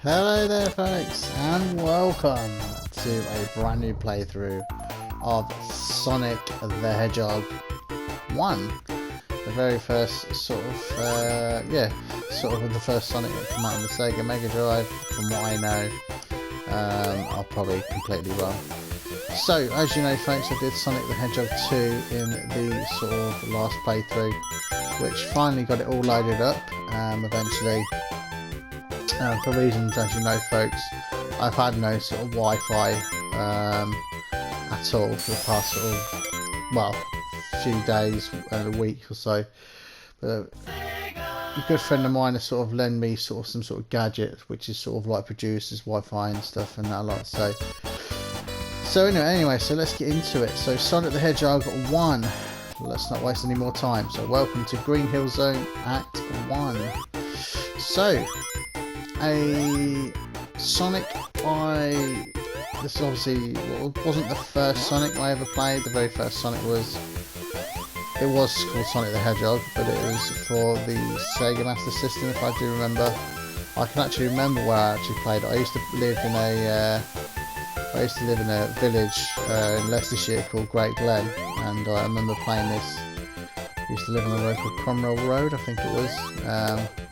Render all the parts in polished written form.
Hello there folks, and welcome to a brand new playthrough of Sonic the Hedgehog 1. The very first sort of the first Sonic that came out on the Sega Mega Drive, from what I know. I'll probably completely wrong. So, as you know folks, I did Sonic the Hedgehog 2 in the sort of last playthrough, which finally got it all loaded up, eventually. For reasons, as you know folks, I've had no sort of Wi-Fi at all for the past sort of, well, few days and a week or so. But a good friend of mine has sort of lent me sort of some sort of gadget, which is sort of like produces Wi-Fi and stuff and that a lot. So anyway, so let's get into it. So Sonic the Hedgehog 1. Let's not waste any more time. So welcome to Green Hill Zone Act 1. So a Sonic, this obviously wasn't the first Sonic I ever played. The very first Sonic was called Sonic the Hedgehog, but it was for the Sega Master System, if I do remember. I can actually remember where I actually played it. I used to live in a village in Leicestershire called Great Glen, and I remember playing this. I used to live on a road called Cromwell Road, I think it was,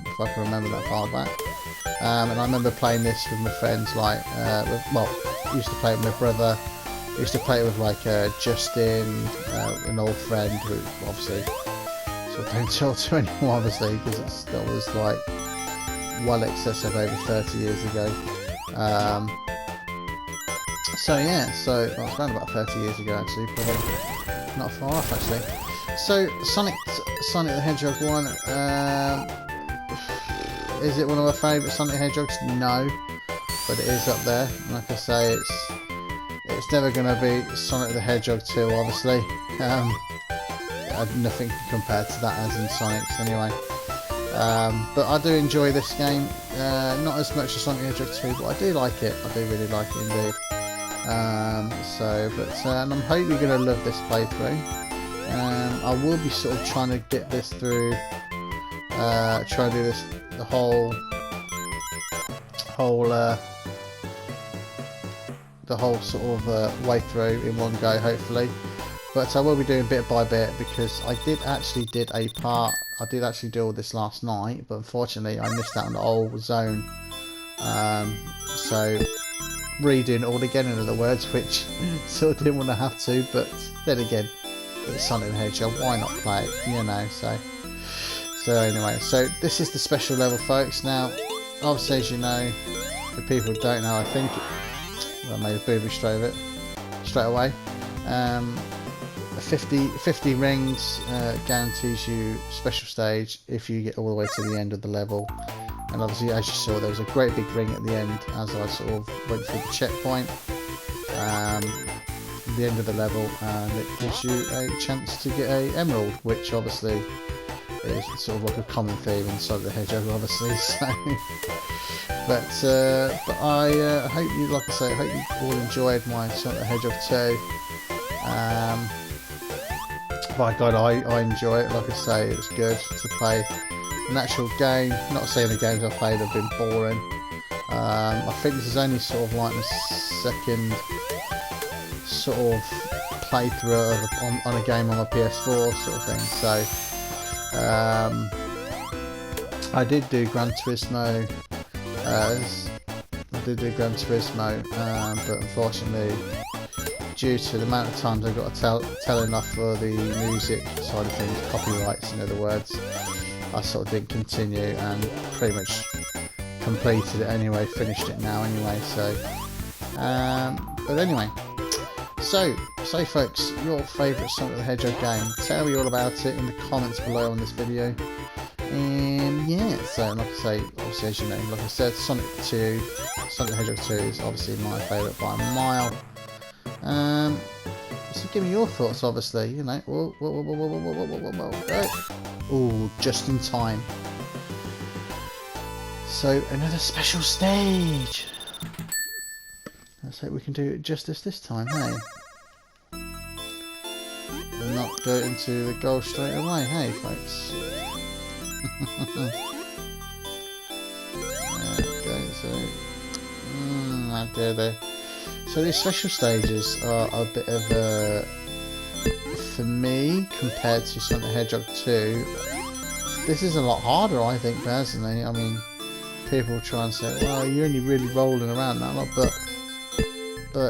if I can remember that far back. And I remember playing this with my friends, like, I used to play it with my brother. I used to play it with, like, Justin, an old friend who, obviously, sort of don't talk to anymore, obviously, because that was, like, well excess of over 30 years ago. So, yeah, so, well, it's around about 30 years ago, actually, probably not far off, actually. So, Sonic the Hedgehog 1, is it one of my favourite Sonic the Hedgehogs? No, but it is up there. Like I say, it's never going to be Sonic the Hedgehog 2, obviously. Nothing compared to that as in Sonic's anyway. But I do enjoy this game, not as much as Sonic the Hedgehog 2, but I do like it. I do really like it indeed. And I'm hoping you're going to love this playthrough. I will be sort of trying to get this through, try to do this the whole sort of way through in one go, hopefully. But I will be doing bit by bit, because I did actually do all this last night, but unfortunately I missed out on the whole zone. So redoing it all again, in other words, which sort of didn't want to have to, but then again, it's Sonic the Hedgehog, why not play it, you know. So anyway, so this is the special level, folks. Now, obviously, as you know, for people who don't know, I think I made a booby straight away. 50 rings guarantees you special stage if you get all the way to the end of the level. And obviously, as you saw, there was a great big ring at the end as I sort of went through the checkpoint, the end of the level, and it gives you a chance to get a emerald, which obviously is sort of like a common theme in Sonic the Hedgehog, obviously. So, but I hope you, like I say, I hope you all enjoyed my Sonic the Hedgehog 2. By God, I enjoy it. Like I say, it was good to play an actual game. Not saying the games I've played have been boring. I think this is only sort of like the second sort of playthrough on a game on my PS4 sort of thing. So I did do Gran Turismo. But unfortunately, due to the amount of times I got to tell enough for the music side of things, copyrights in other words, I sort of didn't continue and pretty much completed it anyway, finished it now anyway. So, but anyway, so folks, your favourite Sonic the Hedgehog game, tell me all about it in the comments below on this video. And yeah, so like I say, obviously, as you know, like I said, Sonic the Hedgehog 2 is obviously my favourite by a mile. So give me your thoughts, obviously, you know. Oh, just in time. So another special stage. Let's hope we can do it justice this time, hey? And not go into the goal straight away, hey, folks? Okay, so mad, do they? So these special stages are a bit of a, for me, compared to Sonic the Hedgehog 2, this is a lot harder, I think, personally. I mean, people try and say, well, you're only really rolling around that lot, but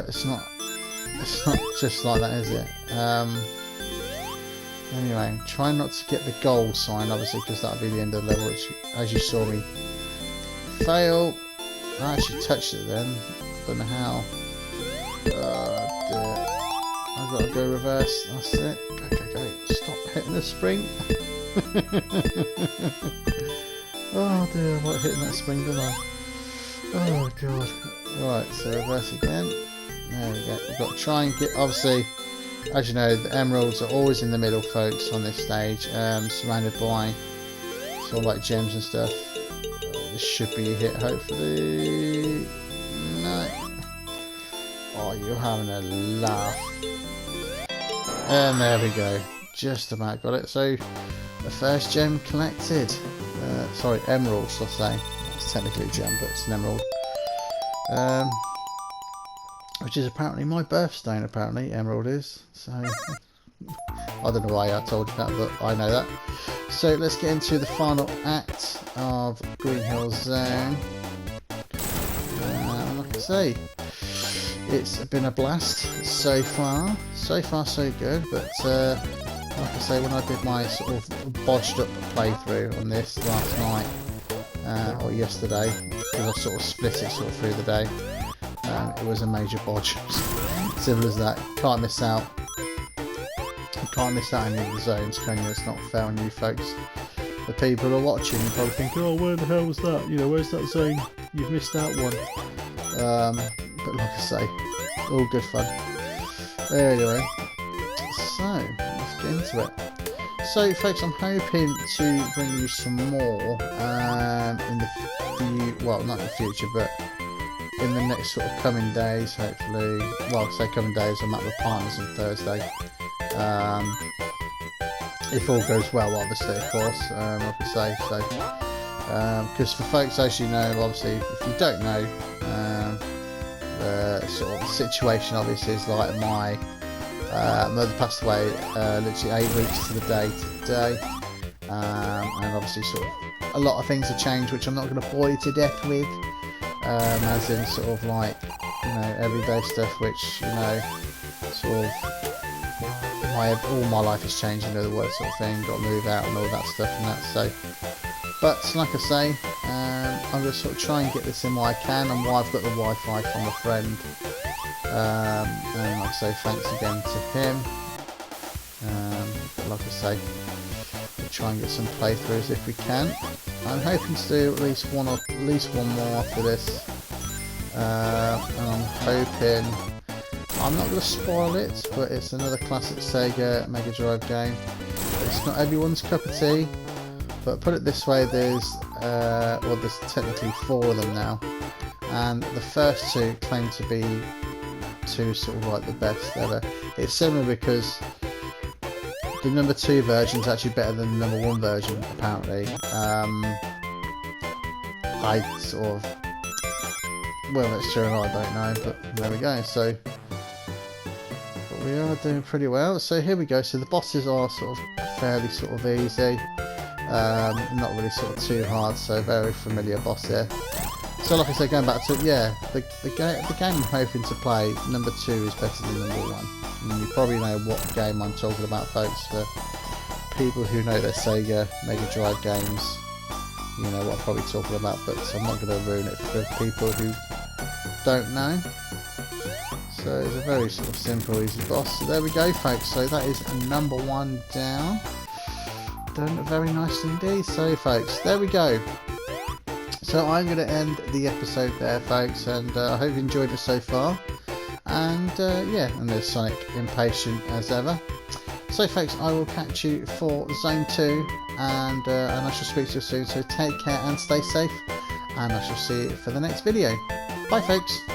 it's not just like that, is it? Anyway, try not to get the goal sign, obviously, because that'll be the end of the level, which, as you saw me fail. I actually touched it then. Don't know how. Oh dear. I've got to go reverse. That's it. Go. Stop hitting the spring. Oh dear, I'm not hitting that spring, didn't I? Oh god. Right, so reverse again. There we go. We've got to try and get, obviously, as you know, the emeralds are always in the middle, folks, on this stage, surrounded by sort of like gems and stuff. This should be a hit, hopefully. No. Oh, you're having a laugh. And there we go. Just about got it. So, the first gem collected. Sorry, emerald, shall I say. It's technically a gem, but it's an emerald. Which is apparently my birthstone, apparently, emerald is. So, I don't know why I told you that, but I know that. So, let's get into the final act of Green Hill Zone. Like I say, it's been a blast so far. So far, so good, but like I say, when I did my sort of bodged up playthrough on this last night, or yesterday, because I sort of split it sort of through the day, it was a major bodge. Simple as that. Can't miss out. You can't miss out any of the zones, can you? It's not fair on you folks. The people who are watching you probably think, oh, where the hell was that? You know, where's that zone? You've missed out one. But like I say, all good fun. Anyway, so let's get into it. So folks, I'm hoping to bring you some more in the well, not in the future, but in the next sort of coming days, hopefully. Well, I say coming days, I'm at the partners on Thursday. If all goes well, obviously, of course, like I say. So, because for folks, as you know, obviously, if you don't know, the sort of situation, obviously, is like my mother passed away literally 8 weeks to the day today, and obviously, sort of a lot of things have changed, which I'm not going to bore you to death with. As in sort of like, you know, everyday stuff, which, you know, sort of all my life has changed, in other words, sort of thing. Got to move out and all that stuff and that. So, but like I say, I'm going to sort of try and get this in while I can, and while I've got the Wi-Fi from a friend. And like I say, thanks again to him. But like I say, we'll try and get some playthroughs if we can. I'm hoping to do at least one more after this, and I'm hoping, I'm not going to spoil it, but it's another classic Sega Mega Drive game. It's not everyone's cup of tea, but put it this way, there's technically 4 of them now, and the first 2 claim to be 2 sort of like the best ever. It's similar because the number 2 version is actually better than the number 1 version, apparently. I sort of, well, it's true, and I don't know, but there we go. So, but we are doing pretty well. So here we go. So the bosses are sort of fairly sort of easy, not really sort of too hard. So very familiar boss here. So like I said, going back to it, yeah, the game I'm hoping to play, number 2 is better than number 1. And you probably know what game I'm talking about, folks. For people who know their Sega Mega Drive games, you know what I'm probably talking about, but I'm not going to ruin it for people who don't know. So it's a very sort of simple, easy boss. So there we go, folks. So that is number 1 down. Done very nicely indeed. So folks, there we go. So I'm going to end the episode there, folks, and I hope you enjoyed it so far. And yeah, and there's Sonic impatient as ever. So folks, I will catch you for Zone 2, and I shall speak to you soon. So take care and stay safe, and I shall see you for the next video. Bye folks.